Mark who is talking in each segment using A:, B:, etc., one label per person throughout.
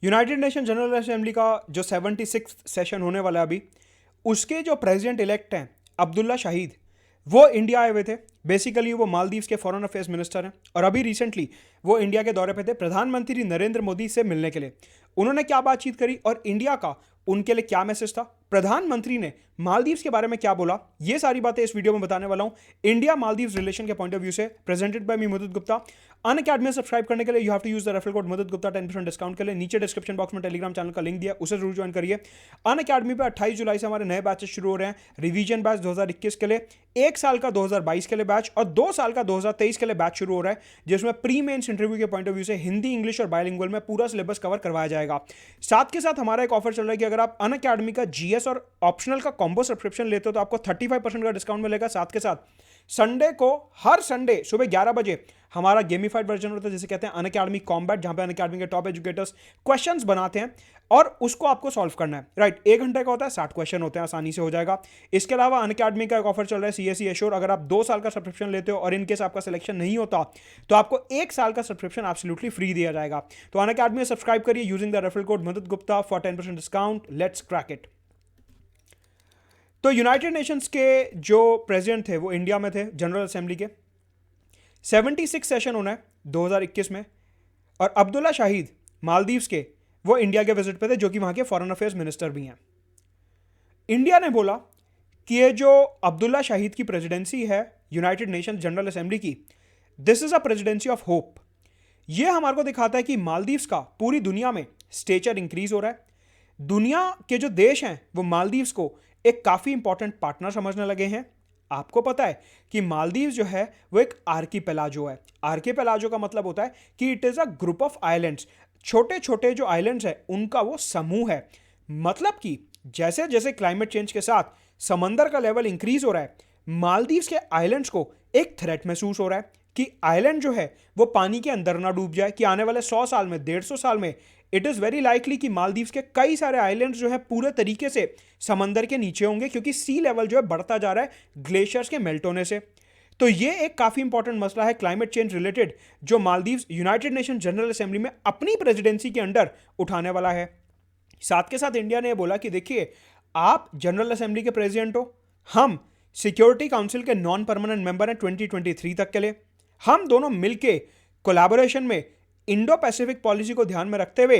A: United nation general assembly का जो 76 session होने वाला है अभी, उसके जो प्रेसिडेंट इलेक्ट हैं अब्दुल्ला शाहिद, वो इंडिया आए हुए थे। बेसिकली वो मालदीव्स के फॉरेन अफेयर्स मिनिस्टर हैं और अभी रिसेंटली वो इंडिया के दौरे पे थे प्रधानमंत्री नरेंद्र मोदी से मिलने के लिए। उन्होंने क्या बातचीत करी और इंडिया का उनके लिए क्या मैसेज था, प्रधानमंत्री ने मालदीव्स के बारे में क्या बोला, ये सारी बातें इस वीडियो में बताने वाला हूं। इंडिया मालदीव्स रिलेशन के पॉइंट ऑफ व्यू से, presented by me Mudit Gupta. Unacademy subscribe करने के लिए you have to use the referral code Mudit Gupta 10% discount के लिए। नीचे डिस्क्रिप्शन बॉक्स में टेलीग्राम चैनल का लिंक दिया, उसे जरूर ज्वाइन करिए। अनअकैडमी पे 28 जुलाई से हमारे नए बैचेस शुरू हो रहे हैं। रिवीजन बैच 2021 के लिए, 1 साल का 2022 के लिए बैच और 2 साल का 2023 के लिए बैच शुरू हो रहा है, जिसमें प्री मेंस इंटरव्यू के पॉइंट ऑफ व्यू से हिंदी, इंग्लिश और बायलिंगुअल में पूरा सिलेबस कवर करवाया जाएगा। साथ के साथ हमारा एक ऑफर चल रहा है कि अगर आप अनअकैडमी का जीएस और ऑप्शनल का कॉम्बो सब्सक्रिप्शन लेते हो तो आपको 35% का डिस्काउंट मिलेगा। साथ के साथ संडे को, हर संडे सुबह 11 बजे हमारा गेमिफाइड वर्जन होता है, जिसे कहते हैं अनअकैडमी कॉम्बैट, जहां पे अनअकैडमी के टॉप एजुकेटर्स क्वेश्चंस बनाते हैं और उसको आपको सॉल्व करना है। राइट, 1 घंटे का होता है, 60 क्वेश्चन होते हैं, आसानी से हो जाएगा। इसके अलावा अनअकैडमी का एक ऑफर चल रहा है सीएसई एश्योर। अगर आप 2 साल का सब्सक्रिप्शन लेते हो और इनकेस आपका सिलेक्शन नहीं होता तो आपको 1 साल का सब्सक्रिप्शन एब्सोल्युटली फ्री दिया जाएगा। तो अनअकैडमी में सब्सक्राइब करिए using the referral code Mudit Gupta for 10% discount. Let's crack it. तो यूनाइटेड नेशंस के जो प्रेसिडेंट थे वो इंडिया में थे, जनरल असेंबली के 76 सेशन होना है 2021 में। और अब्दुल्ला शाहिद मालदीव्स के, वो इंडिया के विजिट पे थे, जो कि वहां के फॉरेन अफेयर्स मिनिस्टर भी हैं। इंडिया ने बोला कि ये जो अब्दुल्ला शाहिद की प्रेसिडेंसी है यूनाइटेड नेशंस जनरल असेंबली की, this is a presidency of hope. ये हमारे को दिखाता है कि मालदीव्स का पूरी दुनिया में स्टेचर इंक्रीज हो रहा है। दुनिया के जो देश हैं वो मालदीव्स को एक काफी इंपॉर्टेंट पार्टनर समझने लगे हैं। आपको पता है कि मालदीव्स जो है वो एक आर्कीपेलाजो है। आर्कीपेलाजो का मतलब होता है कि it is a group of islands. छोटे छोटे जो आइलैंड्स हैं उनका वो समूह है। मतलब कि जैसे जैसे क्लाइमेट चेंज के साथ समंदर का लेवल इंक्रीज हो रहा है, मालदीव्स के आइलैंड्स को एक थ्रेट महसूस हो रहा है कि आइलैंड जो है वो पानी के अंदर ना डूब जाए, कि आने वाले 100 साल में, 150 साल में इट इज वेरी लाइकली कि मालदीव्स के कई सारे आइलैंड्स जो है पूरे तरीके से समंदर के नीचे होंगे, क्योंकि सी लेवल जो है बढ़ता जा रहा है ग्लेशियर्स के मेल्ट होने से। तो ये एक काफी इंपॉर्टेंट मसला है क्लाइमेट चेंज रिलेटेड, जो Maldives United nation general assembly में अपनी प्रेसिडेंसी के अंडर उठाने वाला है। साथ के साथ इंडिया ने बोला कि देखिए, आप जनरल असेंबली के प्रेसिडेंट हो, हम सिक्योरिटी काउंसिल के नॉन परमानेंट मेंबर हैं 2023 तक के लिए। हम दोनों मिलके कोलैबोरेशन में इंडो पैसिफिक पॉलिसी को ध्यान में रखते हुए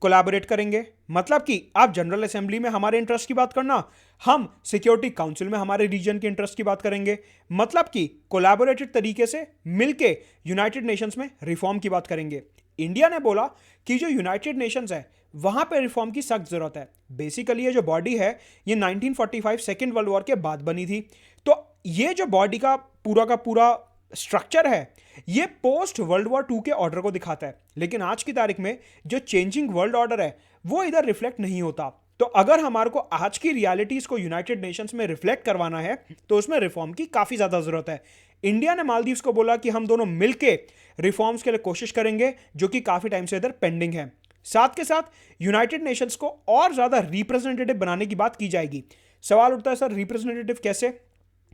A: कोलैबोरेट करेंगे। मतलब कि आप जनरल असेंबली में हमारे इंटरेस्ट की बात करना, हम सिक्योरिटी काउंसिल में हमारे रीजन के इंटरेस्ट की बात करेंगे। मतलब कि कोलैबोरेटेड तरीके से मिलके यूनाइटेड नेशंस में रिफॉर्म की बात करेंगे। इंडिया ने बोला कि जो यूनाइटेड नेशंस है वहां पे रिफॉर्म की सख्त जरूरत है। बेसिकली ये जो बॉडी है ये 1945 सेकेंड वर्ल्ड वॉर के बाद बनी थी। तो ये जो बॉडी का पूरा स्ट्रक्चर है ये पोस्ट वर्ल्ड वॉर 2 के ऑर्डर को दिखाता है, लेकिन आज की तारीख में जो चेंजिंग वर्ल्ड ऑर्डर है वो इधर रिफ्लेक्ट नहीं होता। तो अगर हमारे को आज की रियलिटीज को यूनाइटेड नेशंस में रिफ्लेक्ट करवाना है तो उसमें रिफॉर्म की काफी ज्यादा जरूरत है। इंडिया ने मालदीव्स को बोला कि हम दोनों मिलके रिफॉर्म्स के लिए कोशिश करेंगे, जो कि काफी टाइम से इधर पेंडिंग है। साथ के साथ यूनाइटेड नेशंस को और ज्यादा रिप्रेजेंटेटिव बनाने की बात की जाएगी। सवाल उठता है, सर रिप्रेजेंटेटिव कैसे?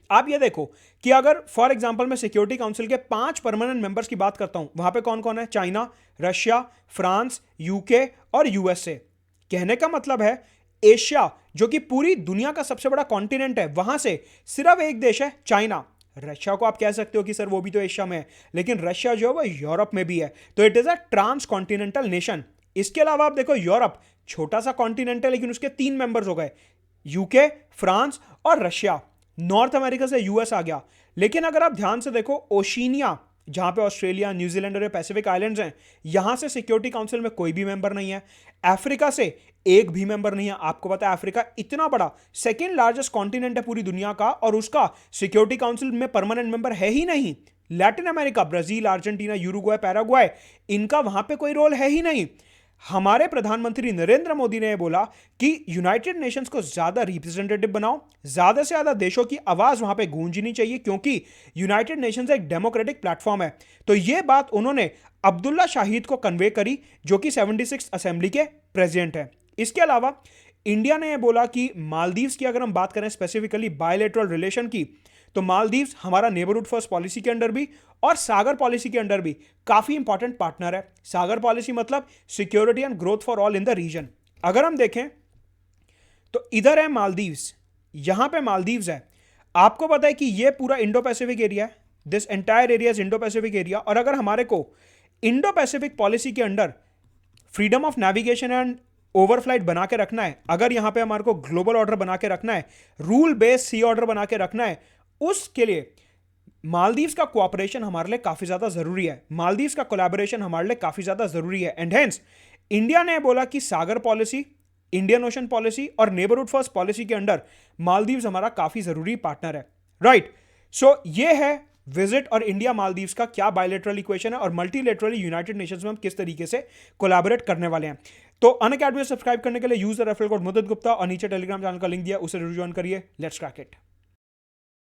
A: आप ये देखो कि अगर फॉर एग्जांपल मैं सिक्योरिटी काउंसिल के 5 परमानेंट मेंबर्स की बात करता हूं, वहां पे कौन कौन है? चाइना, रशिया, फ्रांस, यूके और यूएसए। कहने का मतलब है एशिया, जो कि पूरी दुनिया का सबसे बड़ा कॉन्टिनेंट है, वहां से सिर्फ एक देश है चाइना। रशिया को आप कह सकते हो कि सर वो भी तो एशिया में है, लेकिन रशिया जो है वो यूरोप में भी है, तो it is a transcontinental nation. इसके अलावा आप देखो यूरोप छोटा सा कॉन्टिनेंट है, लेकिन उसके 3 मेंबर्स हो गए, यूके, फ्रांस और रशिया। नॉर्थ अमेरिका से यूएस आ गया। लेकिन अगर आप ध्यान से देखो, ओशिनिया, जहां पे ऑस्ट्रेलिया, न्यूजीलैंड और पैसिफिक आइलैंड्स हैं, यहां से सिक्योरिटी काउंसिल में कोई भी मेंबर नहीं है। अफ्रीका से एक भी मेंबर नहीं है। आपको पता है अफ्रीका इतना बड़ा सेकेंड लार्जेस्ट कॉन्टिनेंट है पूरी दुनिया का, और उसका सिक्योरिटी काउंसिल में परमानेंट मेंबर है ही नहीं। Latin America, Brazil, Argentina, Uruguay, Paraguay, इनका वहां पे कोई रोल है ही नहीं। हमारे प्रधानमंत्री नरेंद्र मोदी ने बोला कि यूनाइटेड नेशंस को ज्यादा रिप्रेजेंटेटिव बनाओ, ज्यादा से ज्यादा देशों की आवाज वहां पे गूंजनी चाहिए, क्योंकि यूनाइटेड नेशंस एक डेमोक्रेटिक प्लेटफॉर्म है। तो यह बात उन्होंने अब्दुल्ला शाहिद को कन्वे करी, जो कि 76 असेंबली के प्रेसिडेंट है। इसके अलावा इंडिया ने यह बोला कि मालदीव्स की अगर हम बात करें स्पेसिफिकली बायलैटरल रिलेशन की, तो मालदीव्स हमारा नेबरहुड फर्स्ट पॉलिसी के अंडर भी और सागर पॉलिसी के अंडर भी काफी इंपॉर्टेंट पार्टनर है। सागर पॉलिसी मतलब security and growth for all in the region. अगर हम देखें तो इधर है मालदीव्स, यहां पे मालदीव्स है। आपको पता है कि ये पूरा इंडो पैसिफिक एरिया है, this entire area is Indo Pacific area. और अगर हमारे को इंडो पैसिफिक पॉलिसी के under freedom of navigation and overflight बना के रखना है, अगर यहां पे हमारे को ग्लोबल ऑर्डर बना के रखना है, रूल बेस्ड सी ऑर्डर बना के रखना है, उसके लिए मालदीव्स का कोऑपरेशन हमारे लिए काफी ज्यादा जरूरी है, मालदीव्स का कोलैबोरेशन हमारे लिए काफी ज्यादा जरूरी है। एंड हेंस इंडिया ने बोला कि सागर पॉलिसी, इंडियन ओशन पॉलिसी और नेबरहुड फर्स्ट पॉलिसी के अंडर मालदीव्स हमारा काफी जरूरी पार्टनर है, राइट। सो ये है विजिट और इंडिया मालदीव्स का क्या बायलैटरल इक्वेशन है और मल्टीलेटरली यूनाइटेड नेशंस में हम किस तरीके से कोलैबोरेट करने वाले हैं। तो अनअकैडमी सब्सक्राइब करने के लिए यूज द रेफरल कोड मुद्दत गुप्ता और नीचे टेलीग्राम चैनल का लिंक दिया, उसे जरूर ज्वाइन करिए। Let's crack it.